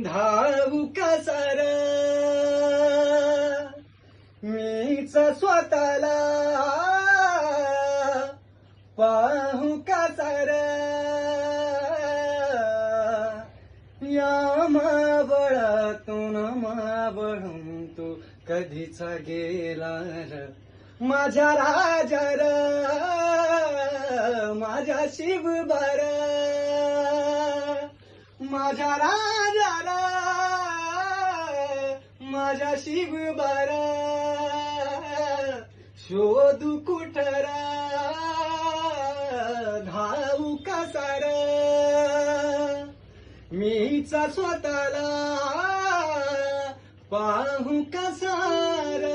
धावू कसार मीच स्वतःला पाहू कसार या मावळातून मावळून तू कधीचा गेला र माझ्या राजा र माझ्या शिवबार माझ्या राजा र माझ्या शिवबार शोधू कुठर धावू कसार मीच स्वतःला पाहू कसार